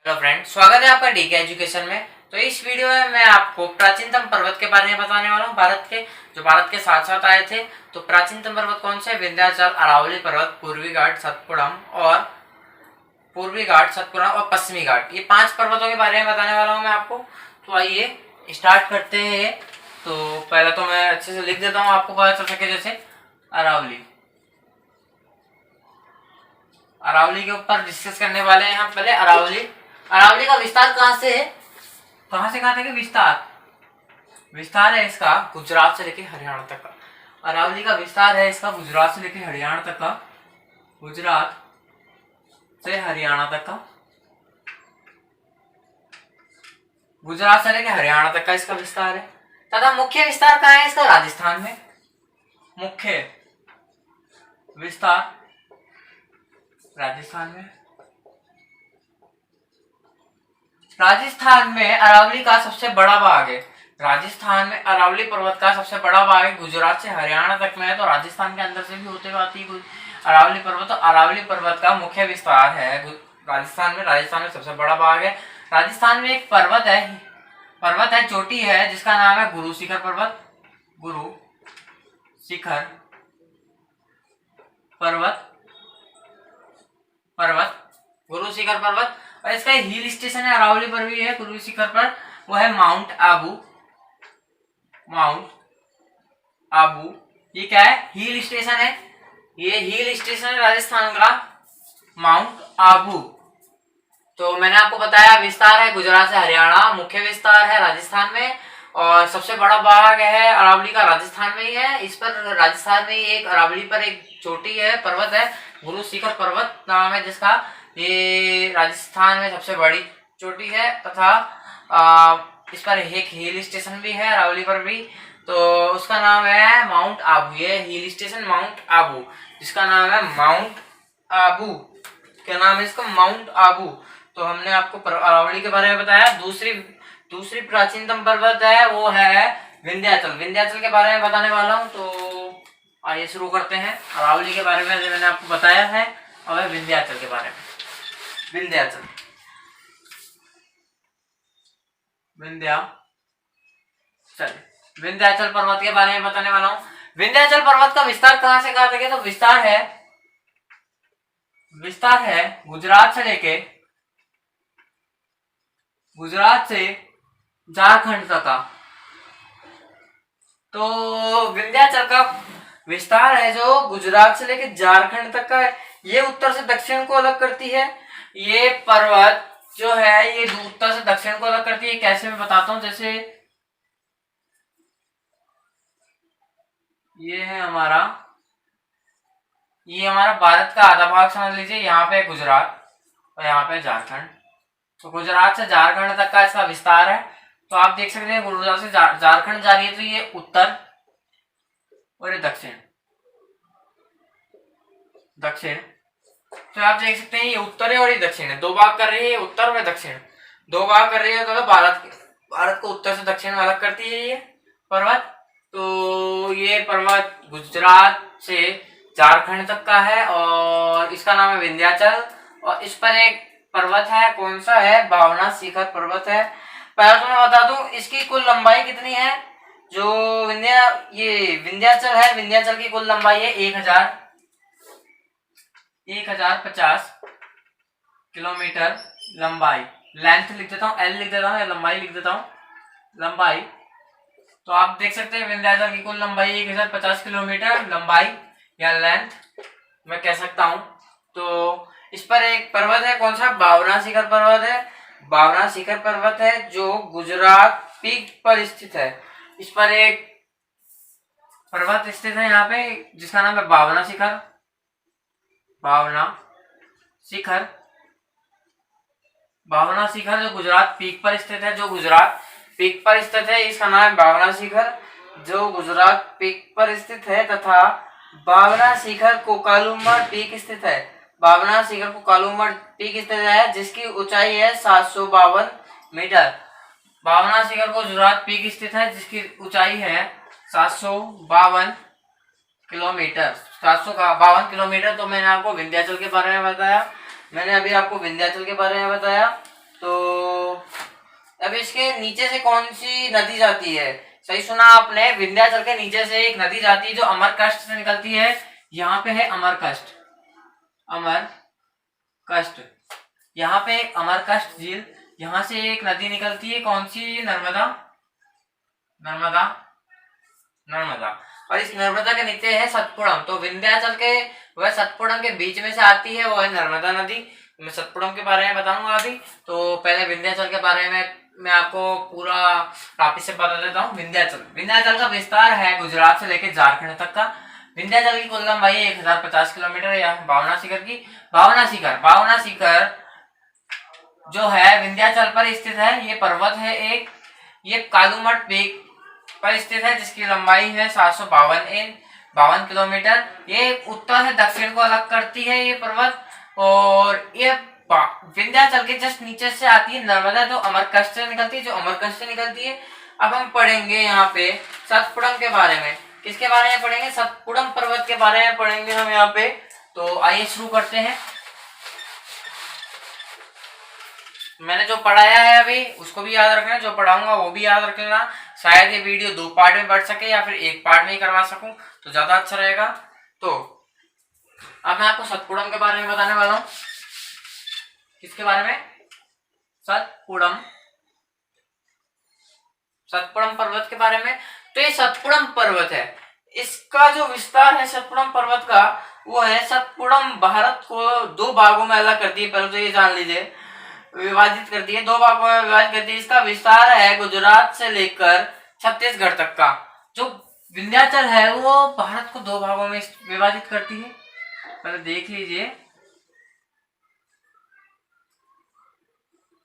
Hello friend, स्वागत है आपका डीके एजुकेशन में। तो इस वीडियो में मैं आपको प्राचीनतम पर्वत के बारे में बताने वाला हूँ। भारत के साथ साथ आए थे। तो प्राचीनतम पर्वत कौन से? विंध्याचल, अरावली पर्वत, पूर्वी घाट, सतपुड़म और पश्चिमी घाट। ये 5 पर्वतों के बारे में बताने वाला हूँ मैं आपको। तो आइए स्टार्ट करते हैं। तो पहले तो मैं अच्छे से लिख देता हूँ, आपको पता चल सके। जैसे अरावली के ऊपर डिस्कस करने वाले हैं हम। पहले अरावली का विस्तार कहाँ से है? कहाँ से कहाँ तक है विस्तार है इसका गुजरात से लेके हरियाणा तक का। अरावली का विस्तार है इसका गुजरात से लेके हरियाणा तक का। गुजरात से हरियाणा तक का। गुजरात से लेके हरियाणा तक का इसका विस्तार है। तथा मुख्य विस्तार कहाँ है इसका? राजस्थान में। मुख्य विस्तार राजस्थान में अरावली का सबसे बड़ा भाग है। राजस्थान में अरावली पर्वत का सबसे बड़ा भाग है। गुजरात से हरियाणा तक में है, तो राजस्थान के अंदर से भी होते हुए आती है अरावली पर्वत। तो अरावली पर्वत का मुख्य विस्तार है राजस्थान में सबसे बड़ा भाग है। राजस्थान में एक पर्वत है, चोटी है, जिसका नाम है गुरु शिखर पर्वत। गुरु शिखर पर्वत। और इसका हिल स्टेशन है, अरावली पर भी है गुरु शिखर पर, वो है माउंट आबू। ये क्या है? हिल स्टेशन है। ये हिल स्टेशन है राजस्थान का, माउंट आबू। तो मैंने आपको बताया विस्तार है गुजरात से हरियाणा, मुख्य विस्तार है राजस्थान में, और सबसे बड़ा भाग है अरावली का राजस्थान में ही है। इस पर राजस्थान में एक अरावली पर एक चोटी है, पर्वत है, गुरु शिखर पर्वत नाम है जिसका। ये राजस्थान में सबसे बड़ी चोटी है। तथा इस पर एक हिल स्टेशन भी है अरावली पर भी, तो उसका नाम है माउंट आबू। ये हिल स्टेशन माउंट आबू, जिसका नाम है माउंट आबू। क्या नाम है इसका? माउंट आबू। तो हमने आपको अरावली के बारे में बताया। दूसरी प्राचीनतम पर्वत है, वो है विंध्याचल के बारे में बताने वाला हूँ। तो आइए शुरू करते हैं। अरावली के बारे में मैंने आपको बताया है, और विंध्याचल के बारे में। विंध्याचल पर्वत के बारे में बताने वाला हूँ। विंध्याचल पर्वत का विस्तार कहाँ से कहाँ तक है? तो विस्तार है गुजरात से झारखंड तक का। तो विंध्याचल का विस्तार है जो गुजरात से लेकर झारखंड तक का है। ये उत्तर से दक्षिण को अलग करती है। ये पर्वत जो है ये उत्तर से दक्षिण को अलग करती है। कैसे मैं बताता हूँ। जैसे ये हमारा भारत का आधा भाग समझ लीजिए। यहाँ पे गुजरात और यहाँ पे झारखंड। तो गुजरात से झारखंड तक का इसका विस्तार है। तो आप देख सकते हैं गुजरात से झारखंड जा रही है, तो ये उत्तर और ये दक्षिण। तो आप देख सकते हैं ये उत्तर है और ये दक्षिण है। 2 भाग कर रही है, उत्तर और दक्षिण 2 भाग कर रही है। तो भारत को उत्तर से दक्षिण में अलग करती है ये पर्वत। तो ये पर्वत गुजरात से झारखंड तक का है, और इसका नाम है विंध्याचल। और इस पर एक पर्वत है, कौन सा है? भावना शिखर पर्वत है। पहले तो मैं बता दूं इसकी कुल लंबाई कितनी है। जो विंध्याचल है, विंध्याचल की कुल लंबाई है 1050 किलोमीटर लंबाई। लेंथ लिख देता हूँ, एल लिख देता हूँ, या लंबाई लिख देता हूँ। लंबाई तो आप देख सकते हैं विंध्याचल की कुल लंबाई 1050 किलोमीटर लंबाई या लेंथ मैं कह सकता हूँ। तो इस पर एक पर्वत है, कौन सा? भावना शिखर पर्वत है। भावना शिखर पर्वत है जो गुजरात पीक पर स्थित है। इस पर एक पर्वत स्थित है यहाँ पे, जिसका नाम है भावना शिखर जो गुजरात पीक पर स्थित है। इसका नाम है भावना शिखर जो गुजरात पीक पर स्थित है। तथा भावना शिखर कोकालूमड़ पीक स्थित है। जिसकी ऊंचाई है 752 मीटर। भावना शिखर गुजरात पीक स्थित है, जिसकी ऊंचाई है 752 किलोमीटर। 752 किलोमीटर। तो मैंने आपको विंध्याचल के बारे में बताया। तो अब इसके नीचे से कौन सी नदी जाती है? सही सुना आपने, विंध्याचल के नीचे से एक नदी जाती है जो अमरकष्ट से निकलती है। यहाँ पे है अमरकष्ट, अमरकष्ट, यहाँ पे एक अमरकष्ट झील, यहाँ से एक नदी निकलती है, कौन सी? नर्मदा, नर्मदा, नर्मदा। और इस नर्मदा के नीचे है सतपुड़म। तो विंध्याचल के वह सतपुड़म के बीच में से आती है, वो है नर्मदा नदी। मैं सतपुड़म के बारे में बताऊंगा अभी। तो पहले विंध्याचल के बारे में मैं आपको पूरा वापिस से बता देता हूँ। विंध्याचल का विस्तार है गुजरात से लेकर झारखंड तक का। विंध्याचल की कुल लंबाई 1050 किलोमीटर या भावना शिखर की। भावना शिखर जो है विंध्याचल पर स्थित है। ये पर्वत है एक, ये कालूमठ पीक पर स्थित है जिसकी लंबाई है 752 किलोमीटर। ये उत्तर से दक्षिण को अलग करती है ये पर्वत। और ये विंध्याचल के जस्ट नीचे से आती है नर्मदा, जो अमरकष्ट से निकलती है। अब हम पढ़ेंगे यहाँ पे सतपुड़म के बारे में। किसके बारे में पढ़ेंगे? सतपुड़म पर्वत के बारे में पढ़ेंगे हम यहाँ पे। तो आइए शुरू करते हैं। मैंने जो पढ़ाया है अभी उसको भी याद रखना, जो पढ़ाऊंगा वो भी याद रख लेना। शायद ये वीडियो 2 पार्ट में बढ़ सके या फिर 1 पार्ट में ही करवा सकूं तो ज्यादा अच्छा रहेगा। तो अब मैं आपको सतपुड़म के बारे में बताने वाला हूं। किसके बारे में? सतपुड़म पर्वत के बारे में। तो ये सतपुड़म पर्वत है, इसका जो विस्तार है सतपुड़म पर्वत का वो है, सतपुड़म भारत को 2 भागों में अलग करती है। पहले तो ये जान लीजिए, विभाजित करती है, 2 भागों में विभाजित करती है। इसका विस्तार है गुजरात से लेकर छत्तीसगढ़ तक का। जो विंध्याचल है वो भारत को 2 भागों में विभाजित करती है। पहले देख लीजिए,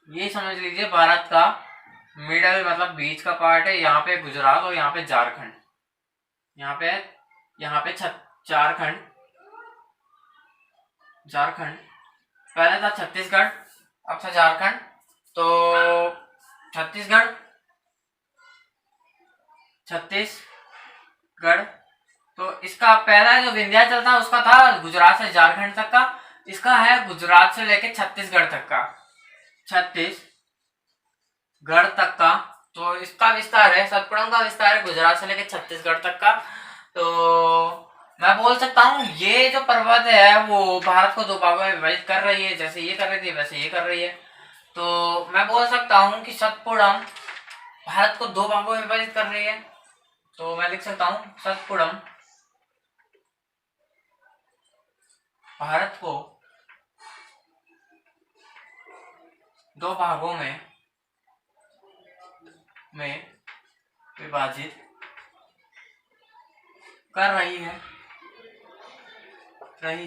ये समझ लीजिए भारत का मिडल मतलब बीच का पार्ट है। यहाँ पे गुजरात और यहाँ पे झारखंड, यहाँ पे झारखंड पहले था छत्तीसगढ़, अब था झारखंड। तो छत्तीसगढ़ तो इसका पहला जो विंध्याचल था उसका था गुजरात से झारखंड तक का। इसका है गुजरात से लेकर छत्तीसगढ़ तक का। तो इसका विस्तार है, सतपुड़म का विस्तार है गुजरात से लेकर छत्तीसगढ़ तक का। तो मैं बोल सकता हूँ ये जो पर्वत है वो भारत को 2 भागों में विभाजित कर रही है। जैसे ये कर रही थी वैसे ये कर रही है। तो मैं बोल सकता हूँ कि सतपुड़म भारत को 2 भागों में विभाजित कर रही है। तो मैं लिख सकता हूँ सतपुड़म भारत को 2 भागों में विभाजित कर रही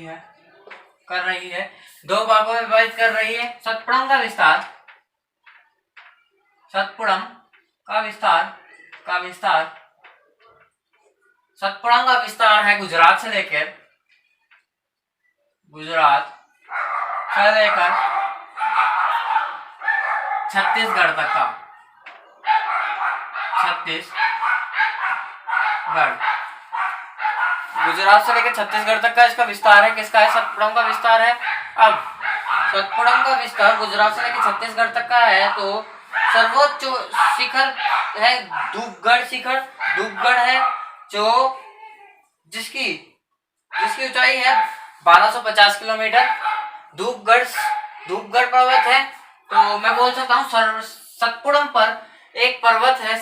है 2 भागों में विभाजित कर रही है। सतपुड़म का विस्तार है गुजरात से लेकर छत्तीसगढ़ तक का। गुजरात से लेकर छत्तीसगढ़ तक का इसका विस्तार है। किसका है? सतपुड़म का विस्तार है। अब सतपुड़म का विस्तार गुजरात से लेकर छत्तीसगढ़ तक का है। तो सर्वोच्च शिखर है धूपगढ़ है, जो जिसकी ऊंचाई है 1250 किलोमीटर। धूपगढ़ पर्वत है। तो मैं बोल सकता हूँ सतपुड़म पर एक पर्वत है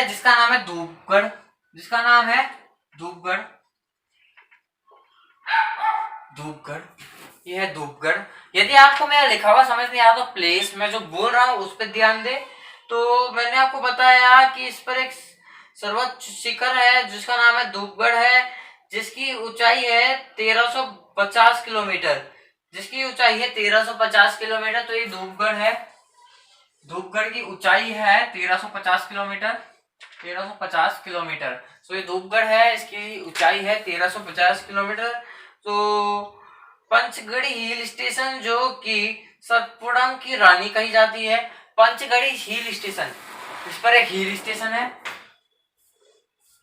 जिसका नाम है धूपगढ़। ये है धूपगढ़। यदि आपको मेरा लिखा हुआ समझ नहीं आया तो प्लीज मैं जो बोल रहा हूँ उस पर ध्यान दे। तो मैंने आपको बताया कि इस पर एक सर्वोच्च शिखर है जिसका नाम है धूपगढ़ है, जिसकी ऊंचाई है 1350 किलोमीटर। तो ये धूपगढ़ है। धूपगढ़ की ऊंचाई है 1350 किलोमीटर। तो ये धूपगढ़ है, इसकी ऊंचाई है 1350 किलोमीटर। तो पंचगढ़ी हिल स्टेशन जो कि सतपुड़म की रानी कही जाती है, पंचगढ़ी हिल स्टेशन, इस पर एक हिल स्टेशन है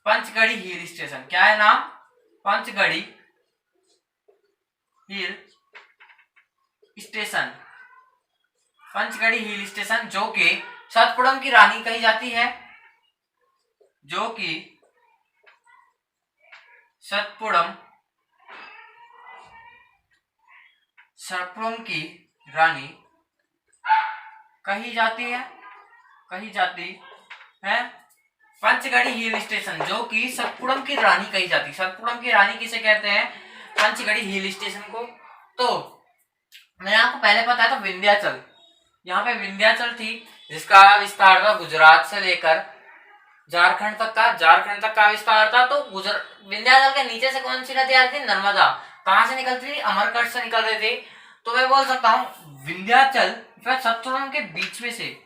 पंचगढ़ी हिल स्टेशन। क्या है नाम? पंचगढ़ी हिल स्टेशन। पंचगढ़ी हिल स्टेशन जो कि सतपुड़म की रानी कही जाती है, जो कि सतपुड़म की रानी कही जाती है, पंचगढ़ी हिल स्टेशन जो कि सतपुड़म की रानी कही जाती है। सतपुड़म की रानी किसे कहते हैं? पंचगढ़ी हिल स्टेशन को। तो मैंने आपको पहले बताया था विंध्याचल, यहाँ पे विंध्याचल थी जिसका विस्तार था गुजरात से लेकर झारखंड तक का विस्तार था। तो विंध्याचल के नीचे से कौन सी नदी आ रही थी? नर्मदा। कहां से निकलती थी? अमरकंटक से निकल रही थी। तो मैं बोल सकता हूँ विंध्याचल व सतपुड़म के बीच में से,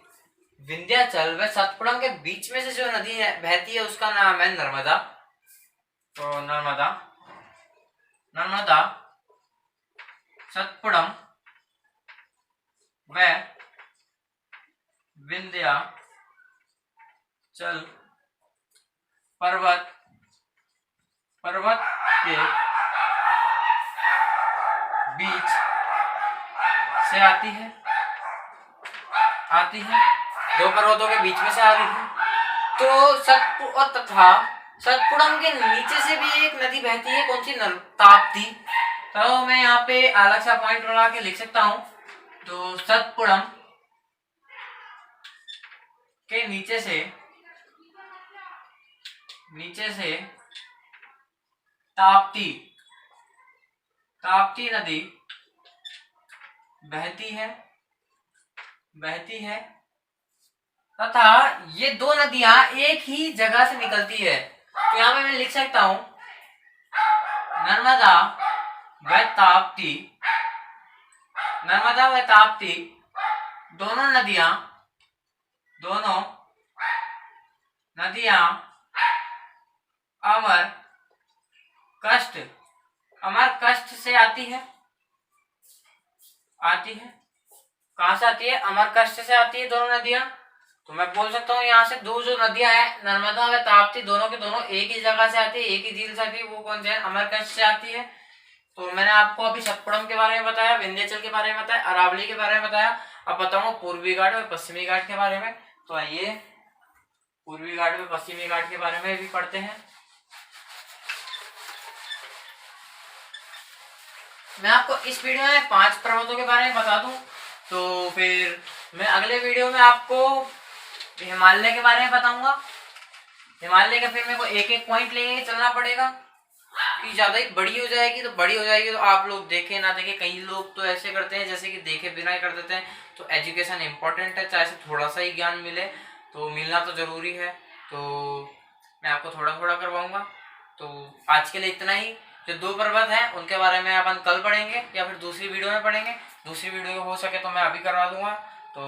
विंध्याचल व सतपुड़म के बीच में से जो नदी बहती है उसका नाम है नर्मदा। तो नर्मदा सतपुड़म व विंध्याचल पर्वत के बीच से आती है, दो पर्वतों के बीच में से आ रही है। तो सतपुड़म के नीचे से भी एक नदी बहती है, कौन सी? ताप्ती। तो मैं यहाँ पे अलग सा पॉइंट बना के लिख सकता हूँ। तो सतपुड़म के नीचे से ताप्ती नदी बहती है तथा ये दो नदियां एक ही जगह से निकलती है। तो यहाँ पे मैं लिख सकता हूं नर्मदा व ताप्ती दोनों नदियां अमरकंटक से आती है। कहां से आती है? अमरकंटक से आती है दोनों नदियां। तो मैं बोल सकता हूँ यहाँ से दो जो नदियां हैं नर्मदा व ताप्ती, दोनों के दोनों एक ही जगह से आती है, एक ही झील से आती है। वो कौन से है? अमरकंटक से आती है। तो मैंने आपको अभी सतपुड़म के बारे में बताया, विंध्याचल के बारे में बताया, अरावली के बारे में बताया। अब बताऊंगा पूर्वी घाट और पश्चिमी घाट के बारे में। तो आइए पूर्वी घाट व पश्चिमी घाट के बारे में भी पढ़ते हैं। मैं आपको इस वीडियो में 5 पर्वतों के बारे में बता दूं, तो फिर मैं अगले वीडियो में आपको हिमालय के बारे में बताऊंगा। हिमालय का फिर मेरे को एक एक पॉइंट लेके चलना पड़ेगा कि ज्यादा ही बड़ी हो जाएगी तो आप लोग देखे ना देखे। कई लोग तो ऐसे करते हैं जैसे कि देखे बिना ही कर देते हैं। तो एजुकेशन इंपॉर्टेंट है, चाहे से थोड़ा सा ही ज्ञान मिले, तो मिलना तो जरूरी है। तो मैं आपको थोड़ा थोड़ा करवाऊंगा। तो आज के लिए इतना ही। जो 2 पर्वत हैं उनके बारे में अपन कल पढ़ेंगे या फिर दूसरी वीडियो में पढ़ेंगे। दूसरी वीडियो हो सके तो मैं अभी करवा दूंगा। तो